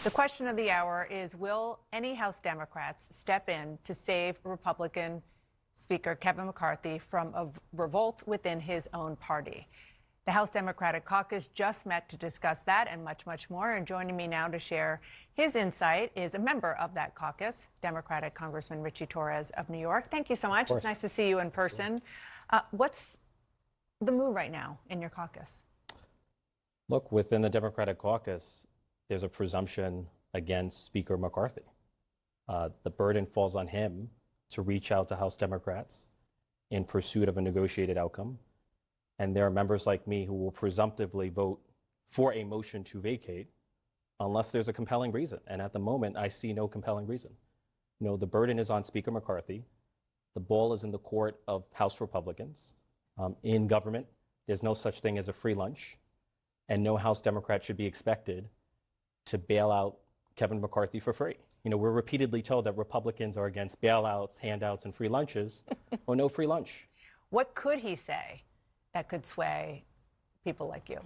The question of the hour is, will any House Democrats step in to save Republican Speaker Kevin McCarthy from a revolt within his own party? The House Democratic Caucus just met to discuss that and much, much more. And joining me now to share his insight is a member of that caucus, Democratic Congressman Richie Torres of New York. Thank you so much. It's nice to see you in person. What's the mood right now in your caucus? Look, within the Democratic Caucus, there's a presumption against Speaker McCarthy. The burden falls on him to reach out to House Democrats in pursuit of a negotiated outcome. And there are members like me who will presumptively vote for a motion to vacate unless there's a compelling reason. And at the moment, I see no compelling reason. You know, the burden is on Speaker McCarthy. The ball is in the court of House Republicans. In government, there's no such thing as a free lunch, and no House Democrat should be expected to bail out Kevin McCarthy for free. You know, we're repeatedly told that Republicans are against bailouts, handouts, and free lunches. Well, no free lunch. What could he say that could sway people like you?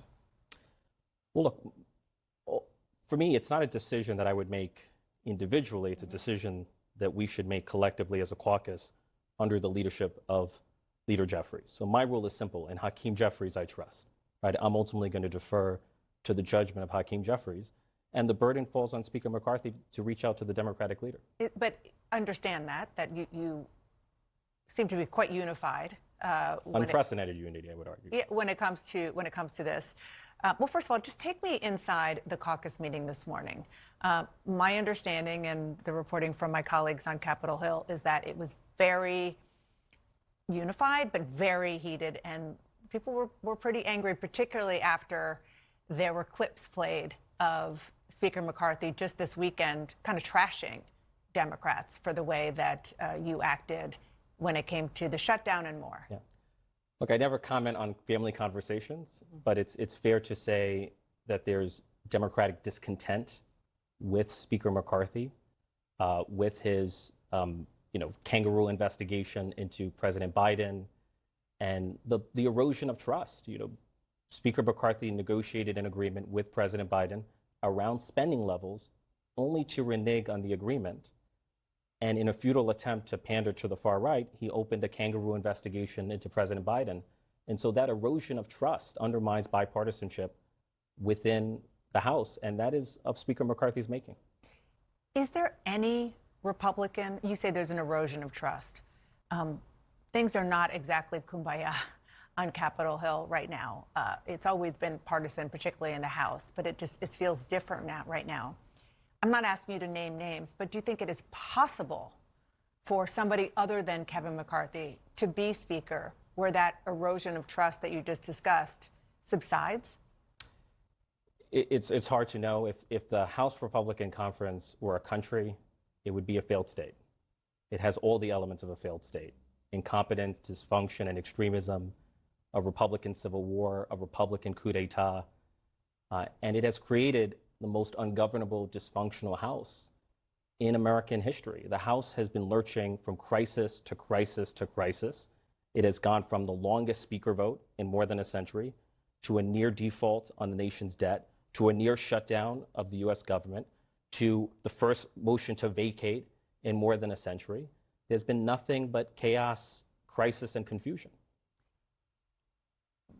Well, look, for me, it's not a decision that I would make individually. It's a decision that we should make collectively as a caucus under the leadership of Leader Jeffries. So my rule is simple, and Hakeem Jeffries I trust. Right? I'm ultimately going to defer to the judgment of Hakeem Jeffries, and the burden falls on Speaker McCarthy to reach out to the Democratic leader. But understand that you seem to be quite unified. Unprecedented unity, I would argue. Yeah, when it comes to this. Well, first of all, just take me inside the caucus meeting this morning. My understanding and the reporting from my colleagues on Capitol Hill is that it was very unified, but very heated, and people were pretty angry, particularly after there were clips played of Speaker McCarthy just this weekend kind of trashing Democrats for the way that you acted when it came to the shutdown and more. Yeah. Look, I never comment on family conversations, but it's fair to say that there's Democratic discontent with Speaker McCarthy, with his kangaroo investigation into President Biden, and the erosion of trust. You know, Speaker McCarthy negotiated an agreement with President Biden around spending levels only to renege on the agreement. And in a futile attempt to pander to the far right, he opened a kangaroo investigation into President Biden. And so that erosion of trust undermines bipartisanship within the House, and that is of Speaker McCarthy's making. Is there any Republican, you say there's an erosion of trust. Things are not exactly kumbaya on Capitol Hill right now. It's always been partisan, particularly in the House, but it feels different right now. I'm not asking you to name names, but do you think it is possible for somebody other than Kevin McCarthy to be Speaker where that erosion of trust that you just discussed subsides? It's hard to know. If the House Republican Conference were a country, it would be a failed state. It has all the elements of a failed state: incompetence, dysfunction, and extremism, a Republican civil war, a Republican coup d'etat, and it has created the most ungovernable, dysfunctional House in American history. The House has been lurching from crisis to crisis to crisis. It has gone from the longest Speaker vote in more than a century to a near default on the nation's debt, to a near shutdown of the U.S. government, to the first motion to vacate in more than a century. There's been nothing but chaos, crisis, and confusion.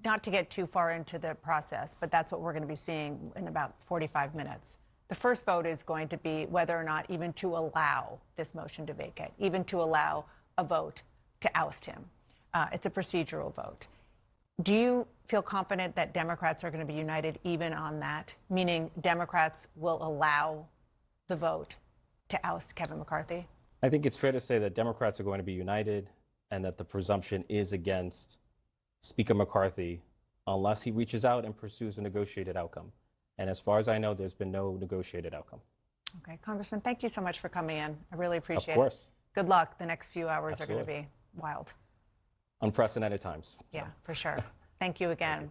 Not to get too far into the process, but that's what we're going to be seeing in about 45 minutes. The first vote is going to be whether or not even to allow this motion to vacate, even to allow a vote to oust him. It's a procedural vote. Do you feel confident that Democrats are going to be united even on that, meaning Democrats will allow the vote to oust Kevin McCarthy? I think it's fair to say that Democrats are going to be united and that the presumption is against Speaker McCarthy unless he reaches out and pursues a negotiated outcome. And as far as I know, there's been no negotiated outcome. Okay, Congressman, thank you so much for coming in. I really appreciate it. Of course. Good luck. The next few hours Absolutely. are going to be wild. Unprecedented times. Yeah, for sure. Thank you again.